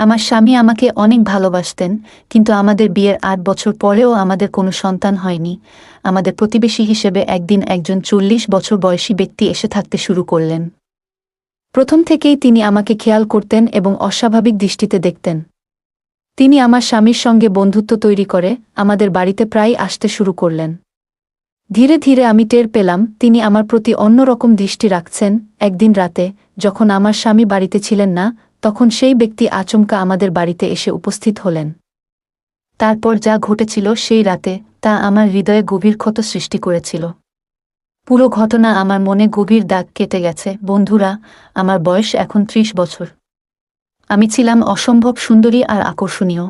আমার স্বামী আমাকে অনেক ভালোবাসতেন, কিন্তু আমাদের বিয়ের ৮ বছর পরেও আমাদের কোনো সন্তান হয়নি। আমাদের প্রতিবেশী হিসেবে একদিন একজন ৪০ বছর বয়সী ব্যক্তি এসে থাকতে শুরু করলেন। প্রথম থেকেই তিনি আমাকে খেয়াল করতেন এবং অস্বাভাবিক দৃষ্টিতে দেখতেন। তিনি আমার স্বামীর সঙ্গে বন্ধুত্ব তৈরি করে আমাদের বাড়িতে প্রায় আসতে শুরু করলেন। ধীরে ধীরে আমি টের পেলাম তিনি আমার প্রতি অন্যরকম দৃষ্টি রাখছেন। একদিন রাতে, যখন আমার স্বামী বাড়িতে ছিলেন না, তখন সেই ব্যক্তি আচমকা আমাদের বাড়িতে এসে উপস্থিত হলেন। তারপর যা ঘটেছিল সেই রাতে, তা আমার হৃদয়ে গভীর ক্ষত সৃষ্টি করেছিল। পুরো ঘটনা আমার মনে গভীর দাগ কেটে গেছে। বন্ধুরা, আমার বয়স এখন ৩০ বছর। আমি ছিলাম অসম্ভব সুন্দরী আর আকর্ষণীয়।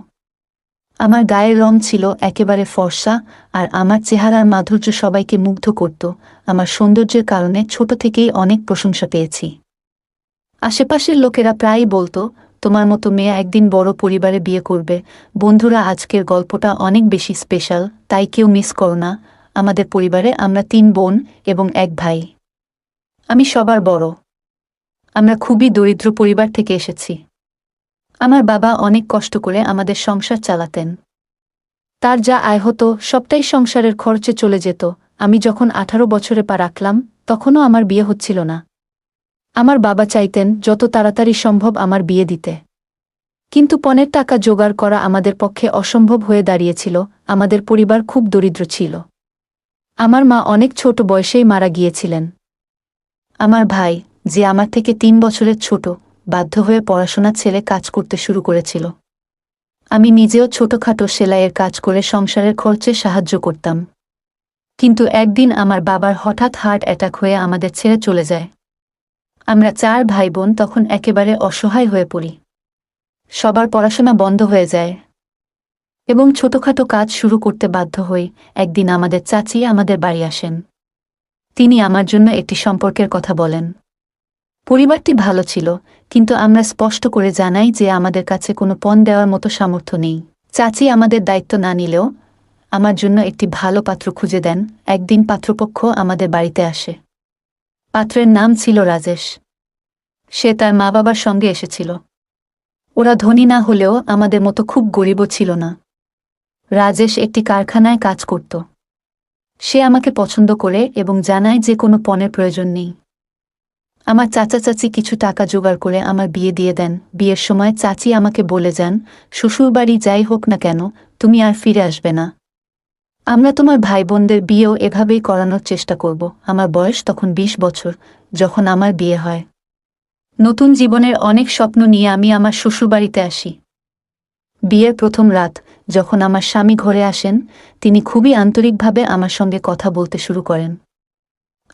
আমার গায়ের রং ছিল একেবারে ফর্সা, আর আমার চেহারার মাধুর্য সবাইকে মুগ্ধ করত। আমার সৌন্দর্যের কারণে ছোট থেকেই অনেক প্রশংসা পেয়েছি। আশেপাশের লোকেরা প্রায়ই বলতো, তোমার মতো মেয়ে একদিন বড় পরিবারে বিয়ে করবে। বন্ধুরা, আজকের গল্পটা অনেক বেশি স্পেশাল, তাই কেউ মিস করো না। আমাদের পরিবারে আমরা ৩ বোন এবং ১ ভাই। আমি সবার বড়। আমরা খুবই দরিদ্র পরিবার থেকে এসেছি। আমার বাবা অনেক কষ্ট করে আমাদের সংসার চালাতেন। তার যা আয় হতো সবটাই সংসারের খরচে চলে যেত। আমি যখন ১৮ বছরে পা রাখলাম, তখনও আমার বিয়ে হচ্ছিল না। আমার বাবা চাইতেন যত তাড়াতাড়ি সম্ভব আমার বিয়ে দিতে। কিন্তু পণের টাকা জোগাড় করা আমাদের পক্ষে অসম্ভব হয়ে দাঁড়িয়েছিল। আমাদের পরিবার খুব দরিদ্র ছিল। আমার মা অনেক ছোট বয়সেই মারা গিয়েছিলেন। আমার ভাই, যে আমার থেকে ৩ বছরের ছোট, বাধ্য হয়ে পড়াশোনা ছেড়ে কাজ করতে শুরু করেছিল। আমি নিজেও ছোটখাটো সেলাইয়ের কাজ করে সংসারের খরচে সাহায্য করতাম। কিন্তু একদিন আমার বাবার হঠাৎ হার্ট অ্যাটাক হয়ে আমাদের ছেড়ে চলে যায়। আমরা ৪ ভাই বোন তখন একেবারে অসহায় হয়ে পড়ি। সবার পড়াশোনা বন্ধ হয়ে যায় এবং ছোটখাটো কাজ শুরু করতে বাধ্য হই। একদিন আমাদের চাচি আমাদের বাড়ি আসেন। তিনি আমার জন্য একটি সম্পর্কের কথা বলেন। পরিবারটি ভালো ছিল, কিন্তু আমরা স্পষ্ট করে জানাই যে আমাদের কাছে কোনো পণ দেওয়ার মতো সামর্থ্য নেই। চাচি আমাদের দায়িত্ব না নিলেও আমার জন্য একটি ভালো পাত্র খুঁজে দেন। একদিন পাত্রপক্ষ আমাদের বাড়িতে আসে। পাত্রের নাম ছিল রাজেশ। সে তার মা বাবার সঙ্গে এসেছিল। ওরা ধনী না হলেও আমাদের মতো খুব গরিবও ছিল না। রাজেশ একটি কারখানায় কাজ করত। সে আমাকে পছন্দ করে এবং জানায় যে কোনো পণের প্রয়োজন নেই। আমার চাচা চাচি কিছু টাকা জোগাড় করে আমার বিয়ে দিয়ে দেন। বিয়ের সময় চাচি আমাকে বলে যান, শ্বশুরবাড়ি যাই হোক না কেন, তুমি আর ফিরে আসবে না। আমরা তোমার ভাই বোনদের বিয়েও এভাবেই করানোর চেষ্টা করব। আমার বয়স তখন ২০ বছর যখন আমার বিয়ে হয়। নতুন জীবনের অনেক স্বপ্ন নিয়ে আমি আমার শ্বশুরবাড়িতে আসি। বিয়ের প্রথম রাত, যখন আমার স্বামী ঘরে আসেন, তিনি খুবই আন্তরিকভাবে আমার সঙ্গে কথা বলতে শুরু করেন।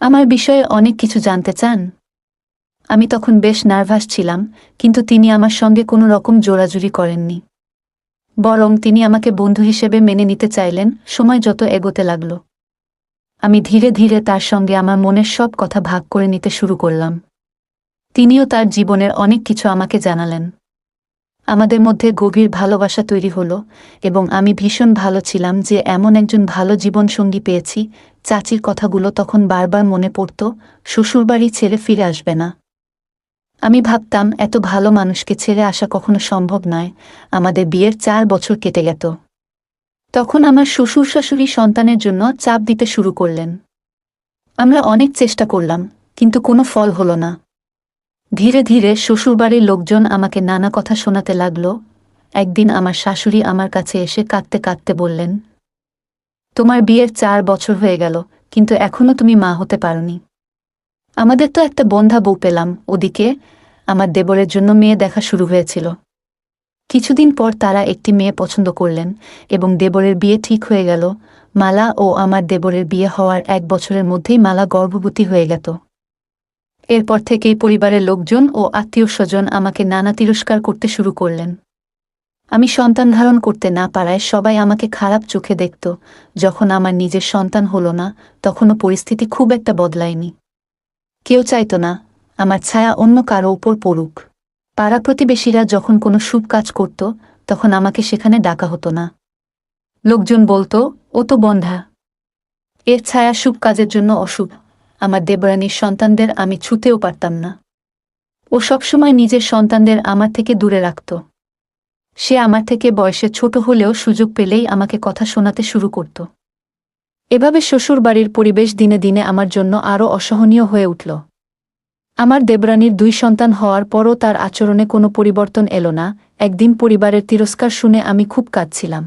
আমার বিষয়ে অনেক কিছু জানতে চান। আমি তখন বেশ নার্ভাস ছিলাম, কিন্তু তিনি আমার সঙ্গে কোনো রকম জোরাজুরি করেননি। বরং তিনি আমাকে বন্ধু হিসেবে মেনে নিতে চাইলেন। সময় যত এগোতে লাগল, আমি ধীরে ধীরে তার সঙ্গে আমার মনের সব কথা ভাগ করে নিতে শুরু করলাম। তিনিও তার জীবনের অনেক কিছু আমাকে জানালেন। আমাদের মধ্যে গভীর ভালোবাসা তৈরি হলো এবং আমি ভীষণ ভালো ছিলাম যে এমন একজন ভালো জীবনসঙ্গী পেয়েছি। চাচির কথাগুলো তখন বারবার মনে পড়ত, শ্বশুরবাড়ি ছেড়ে ফিরে আসবে না। আমি ভাবতাম, এত ভালো মানুষকে ছেড়ে আসা কখনো সম্ভব নয়। আমাদের বিয়ের ৪ বছর কেটে গেল। তখন আমার শ্বশুর শাশুড়ি সন্তানের জন্য চাপ দিতে শুরু করলেন। আমরা অনেক চেষ্টা করলাম, কিন্তু কোনো ফল হলো না। ধীরে ধীরে শ্বশুরবাড়ির লোকজন আমাকে নানা কথা শোনাতে লাগল। একদিন আমার শাশুড়ি আমার কাছে এসে কাঁদতে কাঁদতে বললেন, তোমার বিয়ের ৪ বছর হয়ে গেল, কিন্তু এখনো তুমি মা হতে পারোনি। আমাদের তো একটা বন্ধা বউ পেলাম। ওদিকে আমার দেবরের জন্য মেয়ে দেখা শুরু হয়েছিল। কিছুদিন পর তারা একটি মেয়ে পছন্দ করলেন এবং দেবরের বিয়ে ঠিক হয়ে গেল। মালা ও আমার দেবরের বিয়ে হওয়ার ১ বছরের মধ্যেই মালা গর্ভবতী হয়ে গেল। এরপর থেকেই পরিবারের লোকজন ও আত্মীয়স্বজন আমাকে নানা তিরস্কার করতে শুরু করলেন। আমি সন্তান ধারণ করতে না পারায় সবাই আমাকে খারাপ চোখে দেখত। যখন আমার নিজের সন্তান হলো না, তখনও পরিস্থিতি খুব একটা বদলায়নি। কেউ চাইত না আমার ছায়া অন্য কারো উপর পড়ুক। পাড়া প্রতিবেশীরা যখন কোনো শুভ কাজ করত, তখন আমাকে সেখানে ডাকা হতো না। লোকজন বলতো, ও তো বন্ধা, এর ছায়া শুভ কাজের জন্য অশুভ। আমার দেবরানীর সন্তানদের আমি ছুঁতেও পারতাম না। ও সবসময় নিজের সন্তানদের আমার থেকে দূরে রাখত। সে আমার থেকে বয়সে ছোট হলেও সুযোগ পেলেই আমাকে কথা শোনাতে শুরু করত। এভাবে শ্বশুরবাড়ির পরিবেশ দিনে দিনে আমার জন্য আরও অসহনীয় হয়ে উঠল। আমার দেবরানীর 2 সন্তান হওয়ার পরও তার আচরণে কোনো পরিবর্তন এলো না। একদিন পরিবারের তিরস্কার শুনে আমি খুব কাঁদছিলাম।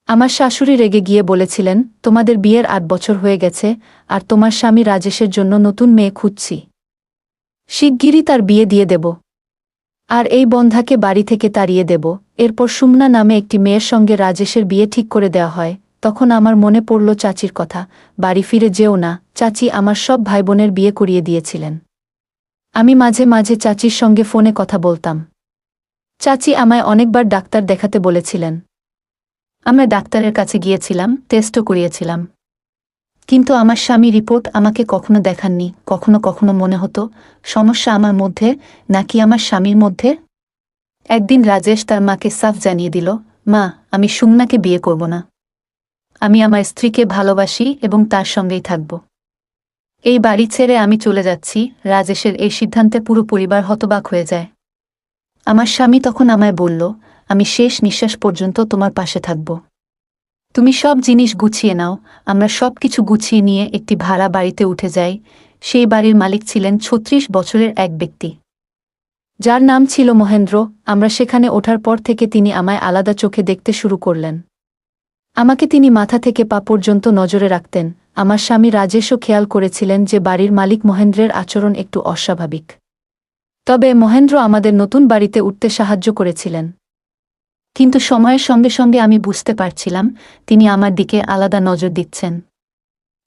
আমার শাশুড়ি রেগে গিয়ে বলেছিলেন, তোমাদের বিয়ের 8 বছর হয়ে গেছে, আর তোমার স্বামী রাজেশের জন্য নতুন মেয়ে খুঁজছি। শিগগিরই তার বিয়ে দিয়ে দেব, আর এই বন্ধাকে বাড়ি থেকে তাড়িয়ে দেব। এরপর সুমনা নামে একটি মেয়ের সঙ্গে রাজেশের বিয়ে ঠিক করে দেওয়া হয়। তখন আমার মনে পড়ল চাচির কথা, বাড়ি ফিরে যেও না, চাচি আমার সব ভাইবোনের বিয়ে করিয়ে দিয়েছিলেন। আমি মাঝে মাঝে চাচির সঙ্গে ফোনে কথা বলতাম। চাচি আমায় অনেকবার ডাক্তার দেখাতে বলেছিলেন। আমরা ডাক্তারের কাছে গিয়েছিলাম, টেস্টও করিয়েছিলাম, কিন্তু আমার স্বামী রিপোর্ট আমাকে কখনো দেখাননি। কখনো কখনো মনে হতো সমস্যা আমার মধ্যে নাকি আমার স্বামীর মধ্যে। একদিন রাজেশ তার মাকে সাফ জানিয়ে দিল, মা, আমি সুমনাকে বিয়ে করব না। আমি আমার স্ত্রীকে ভালোবাসি এবং তার সঙ্গেই থাকব। এই বাড়ি ছেড়ে আমি চলে যাচ্ছি। রাজেশের এই সিদ্ধান্তে পুরো পরিবার হতবাক হয়ে যায়। আমার স্বামী তখন আমায় বলল, আমি শেষ নিঃশ্বাস পর্যন্ত তোমার পাশে থাকব। তুমি সব জিনিস গুছিয়ে নাও। আমরা সব কিছু গুছিয়ে নিয়ে একটি ভাড়া বাড়িতে উঠে যাই। সেই বাড়ির মালিক ছিলেন 36 বছরের এক ব্যক্তি, যার নাম ছিল মহেন্দ্র। আমরা সেখানে ওঠার পর থেকে তিনি আমায় আলাদা চোখে দেখতে শুরু করলেন। আমাকে তিনি মাথা থেকে পা পর্যন্ত নজরে রাখতেন। আমার স্বামী রাজেশও খেয়াল করেছিলেন যে বাড়ির মালিক মহেন্দ্রের আচরণ একটু অস্বাভাবিক। তবে মহেন্দ্র আমাদের নতুন বাড়িতে উঠতে সাহায্য করেছিলেন। কিন্তু সময়ের সঙ্গে সঙ্গে আমি বুঝতে পারছিলাম তিনি আমার দিকে আলাদা নজর দিচ্ছেন।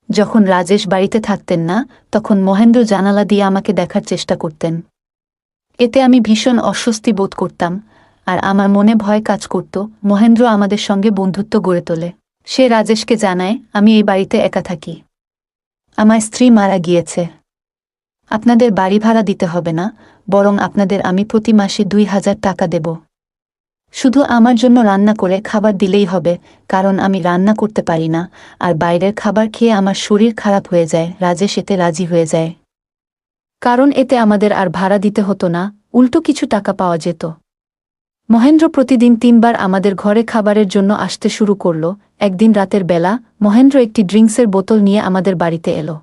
যখন রাজেশ বাড়িতে থাকতেন না, তখন মহেন্দ্র জানালা দিয়ে আমাকে দেখার চেষ্টা করতেন। এতে আমি ভীষণ অস্বস্তি বোধ করতাম, আর আমার মনে ভয় কাজ করত মহেন্দ্র আমাদের সঙ্গে বন্ধুত্ব গড়ে তোলে। সে রাজেশকে জানায় আমি এই বাড়িতে একা থাকি। আমার স্ত্রী মারা গিয়েছে। আপনাদের বাড়ি ভাড়া দিতে হবে না, বরং আপনাদের আমি প্রতি মাসে 2000 টাকা দেব। শুধু আমার জন্য রান্না করে খাবার দিলেই হবে, কারণ আমি রান্না করতে পারি না, আর বাইরের খাবার খেয়ে আমার শরীর খারাপ হয়ে যায়। রাজেশ এতে রাজি হয়ে যায়, কারণ এতে আমাদের আর ভাড়া দিতে হতো না, উল্টো কিছু টাকা পাওয়া যেত। মহেন্দ্র প্রতিদিন 3 বার আমাদের ঘরে খাবারের জন্য আসতে শুরু করল। একদিন রাতের বেলা মহেন্দ্র একটি ড্রিঙ্কসের বোতল নিয়ে আমাদের বাড়িতে এলো।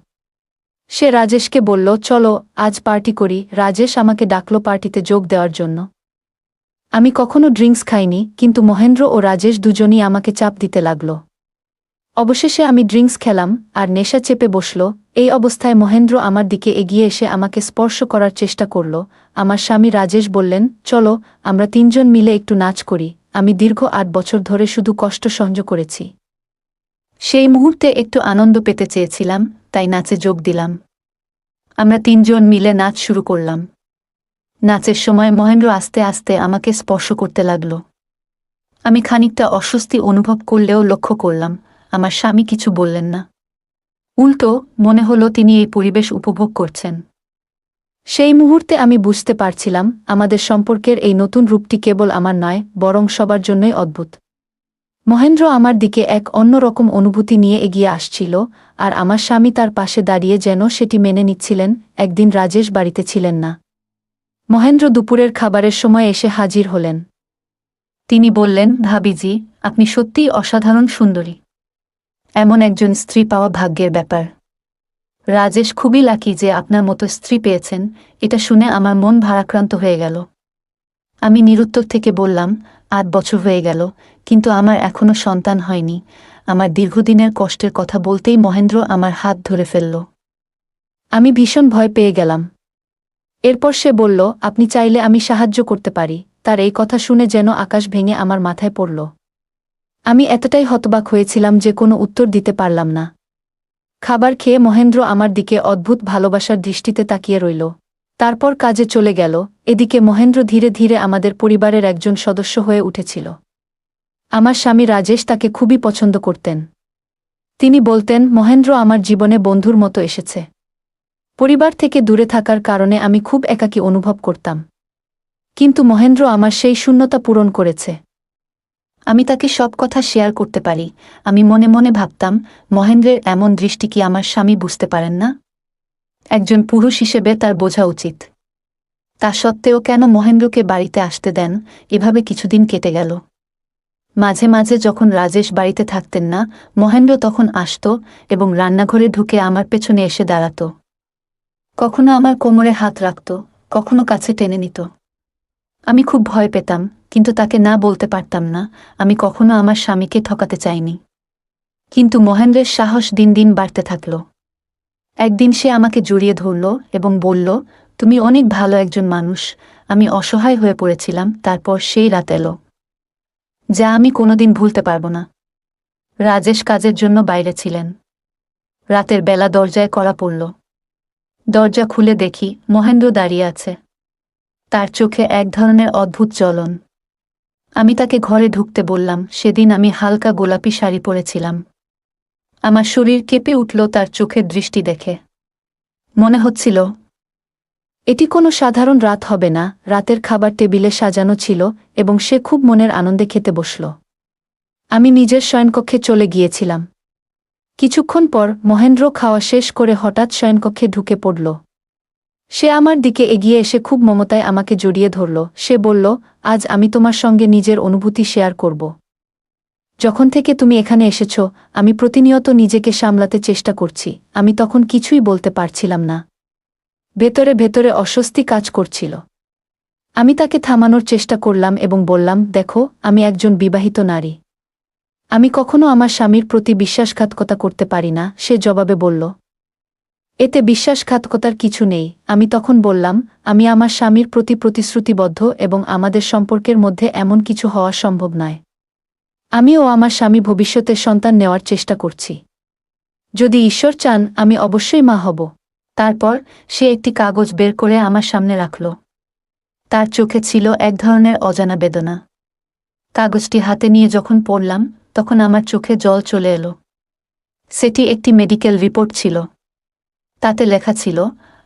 সে রাজেশকে বলল, চলো আজ পার্টি করি। রাজেশ আমাকে ডাকল পার্টিতে যোগ দেওয়ার জন্য। আমি কখনো ড্রিঙ্কস খাইনি, কিন্তু মহেন্দ্র ও রাজেশ দুজনই আমাকে চাপ দিতে লাগল। অবশেষে আমি ড্রিঙ্কস খেলাম, আর নেশা চেপে বসল। এই অবস্থায় মহেন্দ্র আমার দিকে এগিয়ে এসে আমাকে স্পর্শ করার চেষ্টা করল। আমার স্বামী রাজেশ বললেন, চলো আমরা 3 জন মিলে একটু নাচ করি। আমি দীর্ঘ 8 বছর ধরে শুধু কষ্ট সহ্য করেছি। সেই মুহূর্তে একটু আনন্দ পেতে চেয়েছিলাম, তাই নাচে যোগ দিলাম। আমরা 3 জন মিলে নাচ শুরু করলাম। নাচের সময় মহেন্দ্র আস্তে আস্তে আমাকে স্পর্শ করতে লাগল। আমি খানিকটা অস্বস্তি অনুভব করলেও লক্ষ্য করলাম আমার স্বামী কিছু বললেন না। উল্টো মনে হলো তিনি এই পরিবেশ উপভোগ করছেন। সেই মুহূর্তে আমি বুঝতে পারছিলাম আমাদের সম্পর্কের এই নতুন রূপটি কেবল আমার নয়, বরং সবার জন্যই অদ্ভুত। মহেন্দ্র আমার দিকে এক অন্যরকম অনুভূতি নিয়ে এগিয়ে আসছিল, আর আমার স্বামী তার পাশে দাঁড়িয়ে যেন সেটি মেনে নিচ্ছিলেন। একদিন রাজেশ বাড়িতে ছিলেন না। মহেন্দ্র দুপুরের খাবারের সময় এসে হাজির হলেন। তিনি বললেন, ভাবিজি, আপনি সত্যিই অসাধারণ সুন্দরী। এমন একজন স্ত্রী পাওয়া ভাগ্যের ব্যাপার। রাজেশ খুবই লাকি যে আপনার মতো স্ত্রী পেয়েছেন। এটা শুনে আমার মন ভারাক্রান্ত হয়ে গেল। আমি নিরুত্তর থেকে বললাম, 8 বছর হয়ে গেল, কিন্তু আমার এখনো সন্তান হয়নি। আমার দীর্ঘদিনের কষ্টের কথা বলতেই মহেন্দ্র আমার হাত ধরে ফেলল। আমি ভীষণ ভয় পেয়ে গেলাম। এরপর সে বলল, আপনি চাইলে আমি সাহায্য করতে পারি। তার এই কথা শুনে যেন আকাশ ভেঙে আমার মাথায় পড়ল। আমি এতটাই হতবাক হয়েছিলাম যে কোনো উত্তর দিতে পারলাম না। খাবার খেয়ে মহেন্দ্র আমার দিকে অদ্ভুত ভালোবাসার দৃষ্টিতে তাকিয়ে রইল। তারপর কাজে চলে গেল। এদিকে মহেন্দ্র ধীরে ধীরে আমাদের পরিবারের একজন সদস্য হয়ে উঠেছিল। আমার স্বামী রাজেশ তাকে খুবই পছন্দ করতেন। তিনি বলতেন, মহেন্দ্র আমার জীবনে বন্ধুর মতো এসেছে। পরিবার থেকে দূরে থাকার কারণে আমি খুব একাকী অনুভব করতাম, কিন্তু মহেন্দ্র আমার সেই শূন্যতা পূরণ করেছে। আমি তাকে সব কথা শেয়ার করতে পারি। আমি মনে মনে ভাবতাম, মহেন্দ্রের এমন দৃষ্টি কি আমার স্বামী বুঝতে পারেন না? একজন পুরুষ হিসেবে তার বোঝা উচিত। তা সত্ত্বেও কেন মহেন্দ্রকে বাড়িতে আসতে দেন? এভাবে কিছুদিন কেটে গেল। মাঝে মাঝে যখন রাজেশ বাড়িতে থাকতেন না, মহেন্দ্র তখন আসত এবং রান্নাঘরে ঢুকে আমার পেছনে এসে দাঁড়াত। কখনো আমার কোমরে হাত রাখত, কখনো কাছে টেনে নিত। আমি খুব ভয় পেতাম, কিন্তু তাকে না বলতে পারতাম না। আমি কখনো আমার স্বামীকে ঠকাতে চাইনি। কিন্তু মহেন্দ্রের সাহস দিন দিন বাড়তে থাকল। একদিন সে আমাকে জড়িয়ে ধরল এবং বলল, তুমি অনেক ভালো একজন মানুষ। আমি অসহায় হয়ে পড়েছিলাম। তারপর সেই রাত এলো, যা আমি কোনোদিন ভুলতে পারব না। রাজেশ কাজের জন্য বাইরে ছিলেন। রাতের বেলা দরজায় কড়া পড়ল। দরজা খুলে দেখি মহেন্দ্র দাঁড়িয়ে আছে। তার চোখে এক ধরনের অদ্ভুত জ্বলন। আমি তাকে ঘরে ঢুকতে বললাম। সেদিন আমি হালকা গোলাপি শাড়ি পরেছিলাম। আমার শরীর কেঁপে উঠল তার চোখের দৃষ্টি দেখে। মনে হচ্ছিল এটি কোনো সাধারণ রাত হবে না। রাতের খাবার টেবিলে সাজানো ছিল এবং সে খুব মনের আনন্দে খেতে বসল। আমি নিজের শয়নকক্ষে চলে গিয়েছিলাম। কিছুক্ষণ পর মহেন্দ্র খাওয়া শেষ করে হঠাৎ শয়নকক্ষে ঢুকে পড়ল। সে আমার দিকে এগিয়ে এসে খুব মমতায় আমাকে জড়িয়ে ধরল। সে বলল, আজ আমি তোমার সঙ্গে নিজের অনুভূতি শেয়ার করব। যখন থেকে তুমি এখানে এসেছ, আমি প্রতিনিয়ত নিজেকে সামলাতে চেষ্টা করছি। আমি তখন কিছুই বলতে পারছিলাম না। ভেতরে ভেতরে অস্বস্তি কাজ করছিল। আমি তাকে থামানোর চেষ্টা করলাম এবং বললাম, দেখো, আমি একজন বিবাহিত নারী। আমি কখনো আমার স্বামীর প্রতি বিশ্বাসঘাতকতা করতে পারি না। সে জবাবে বলল, এতে বিশ্বাসঘাতকতার কিছু নেই। আমি তখন বললাম, আমি আমার স্বামীর প্রতি প্রতিশ্রুতিবদ্ধ এবং আমাদের সম্পর্কের মধ্যে এমন কিছু হওয়া সম্ভব নয়। আমি ও আমার স্বামী ভবিষ্যতে সন্তান নেওয়ার চেষ্টা করছি। যদি ঈশ্বর চান, আমি অবশ্যই মা হব। তারপর সে একটি কাগজ বের করে আমার সামনে রাখল। তার চোখে ছিল এক ধরনের অজানা বেদনা। কাগজটি হাতে নিয়ে যখন পড়লাম, তখন আমার চোখে জল চলে এলো। সেটি একটি মেডিকেল রিপোর্ট ছিল। তাতে লেখা ছিল,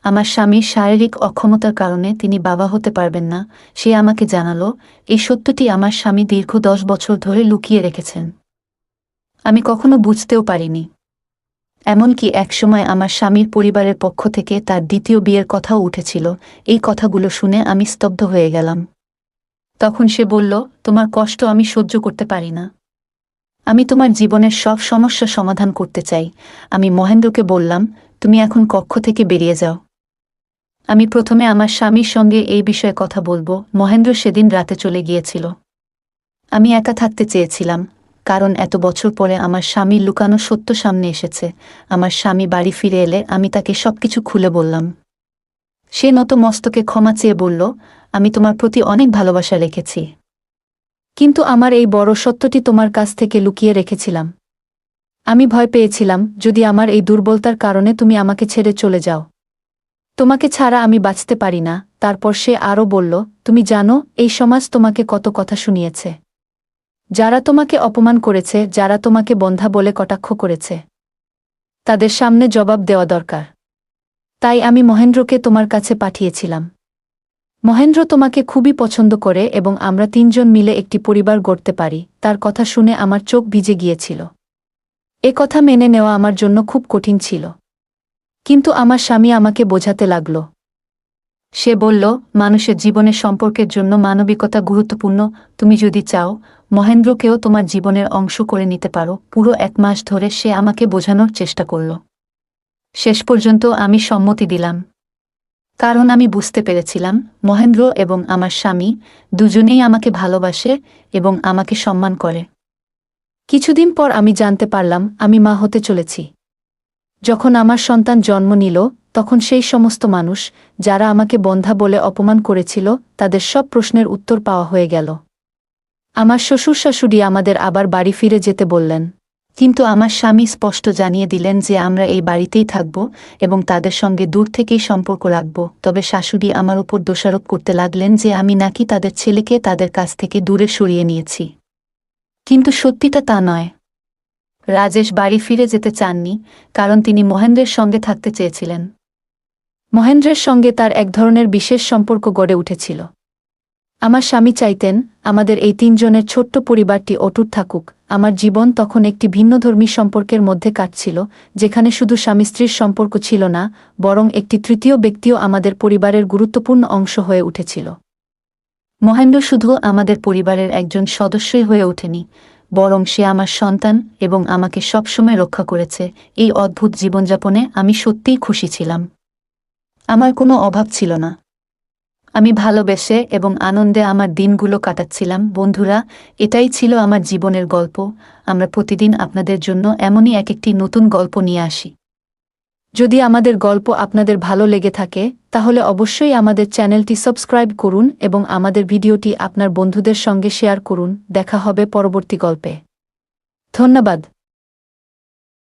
আমার স্বামীর শারীরিক অক্ষমতার কারণে তিনি বাবা হতে পারবেন না। সে আমাকে জানালো, এই সত্যটি আমার স্বামী দীর্ঘ 10 বছর ধরে লুকিয়ে রেখেছেন। আমি কখনো বুঝতেও পারিনি। এমনকি একসময় আমার স্বামীর পরিবারের পক্ষ থেকে তার দ্বিতীয় বিয়ের কথাও উঠেছিল। এই কথাগুলো শুনে আমি স্তব্ধ হয়ে গেলাম। তখন সে বলল, তোমার কষ্ট আমি সহ্য করতে পারি না। আমি তোমার জীবনের সব সমস্যা সমাধান করতে চাই। আমি মহেন্দ্রকে বললাম, তুমি এখন কক্ষ থেকে বেরিয়ে যাও। আমি প্রথমে আমার স্বামীর সঙ্গে এই বিষয়ে কথা বলবো। মহেন্দ্র সেদিন রাতে চলে গিয়েছিল। আমি একা থাকতে চেয়েছিলাম, কারণ এত বছর পরে আমার স্বামীর লুকানো সত্য সামনে এসেছে। আমার স্বামী বাড়ি ফিরে এলে আমি তাকে সবকিছু খুলে বললাম। সে নত মস্তকে ক্ষমা চেয়ে বলল, আমি তোমার প্রতি অনেক ভালোবাসা রেখেছি, কিন্তু আমার এই বড় সত্যটি তোমার কাছ থেকে লুকিয়ে রেখেছিলাম। আমি ভয় পেয়েছিলাম, যদি আমার এই দুর্বলতার কারণে তুমি আমাকে ছেড়ে চলে যাও। তোমাকে ছাড়া আমি বাঁচতে পারি না। তারপর সে আরও বলল, তুমি জানো, এই সমাজ তোমাকে কত কথা শুনিয়েছে। যারা তোমাকে অপমান করেছে, যারা তোমাকে বন্ধা বলে কটাক্ষ করেছে, তাদের সামনে জবাব দেওয়া দরকার। তাই আমি মহেন্দ্রকে তোমার কাছে পাঠিয়েছিলাম। মহেন্দ্র তোমাকে খুবই পছন্দ করে এবং আমরা 3 জন মিলে একটি পরিবার গড়তে পারি। তার কথা শুনে আমার চোখ ভিজে গিয়েছিল। এ কথা মেনে নেওয়া আমার জন্য খুব কঠিন ছিল। কিন্তু আমার স্বামী আমাকে বোঝাতে লাগল। সে বলল, মানুষের জীবনের সম্পর্কের জন্য মানবিকতা গুরুত্বপূর্ণ। তুমি যদি চাও, মহেন্দ্রকেও তোমার জীবনের অংশ করে নিতে পারো। পুরো 1 মাস ধরে সে আমাকে বোঝানোর চেষ্টা করল। শেষ পর্যন্ত আমি সম্মতি দিলাম, কারণ আমি বুঝতে পেরেছিলাম মহেন্দ্র এবং আমার স্বামী দুজনেই আমাকে ভালোবাসে এবং আমাকে সম্মান করে। কিছুদিন পর আমি জানতে পারলাম আমি মা হতে চলেছি। যখন আমার সন্তান জন্ম নিল, তখন সেই সমস্ত মানুষ যারা আমাকে বন্ধা বলে অপমান করেছিল, তাদের সব প্রশ্নের উত্তর পাওয়া হয়ে গেল। আমার শ্বশুর শাশুড়ি আমাদের আবার বাড়ি ফিরে যেতে বললেন, কিন্তু আমার স্বামী স্পষ্ট জানিয়ে দিলেন যে আমরা এই বাড়িতেই থাকব এবং তাদের সঙ্গে দূর থেকেই সম্পর্ক রাখব। তবে শাশুড়ি আমার উপর দোষারোপ করতে লাগলেন যে আমি নাকি তাদের ছেলেকে তাদের কাছ থেকে দূরে সরিয়ে নিয়েছি। কিন্তু সত্যিটা তা নয়। রাজেশ বাড়ি ফিরে যেতে চাননি, কারণ তিনি মহেন্দ্রের সঙ্গে থাকতে চেয়েছিলেন। মহেন্দ্রের সঙ্গে তার এক ধরনের বিশেষ সম্পর্ক গড়ে উঠেছিল। আমার স্বামী চাইতেন আমাদের এই 3 জনের ছোট্ট পরিবারটি অটুট থাকুক। আমার জীবন তখন একটি ভিন্নধর্মী সম্পর্কের মধ্যে কাটছিল, যেখানে শুধু স্বামী স্ত্রীর সম্পর্ক ছিল না, বরং একটি তৃতীয় ব্যক্তিও আমাদের পরিবারের গুরুত্বপূর্ণ অংশ হয়ে উঠেছিল। মহেন্দ্র শুধু আমাদের পরিবারের একজন সদস্যই হয়ে ওঠেনি, বরং সে আমার সন্তান এবং আমাকে সবসময় রক্ষা করেছে। এই অদ্ভুত জীবনযাপনে আমি সত্যিই খুশি ছিলাম। আমার কোনো অভাব ছিল না। আমি ভালোবেসে এবং আনন্দে আমার দিনগুলো কাটাচ্ছিলাম। বন্ধুরা, এটাই ছিল আমার জীবনের গল্প। আমরা প্রতিদিন আপনাদের জন্য এমনই একটি নতুন গল্প নিয়ে আসি। যদি আমাদের গল্প আপনাদের ভালো লেগে থাকে, তাহলে অবশ্যই আমাদের চ্যানেলটি সাবস্ক্রাইব করুন এবং আমাদের ভিডিওটি আপনার বন্ধুদের সঙ্গে শেয়ার করুন। দেখা হবে পরবর্তী গল্পে। ধন্যবাদ।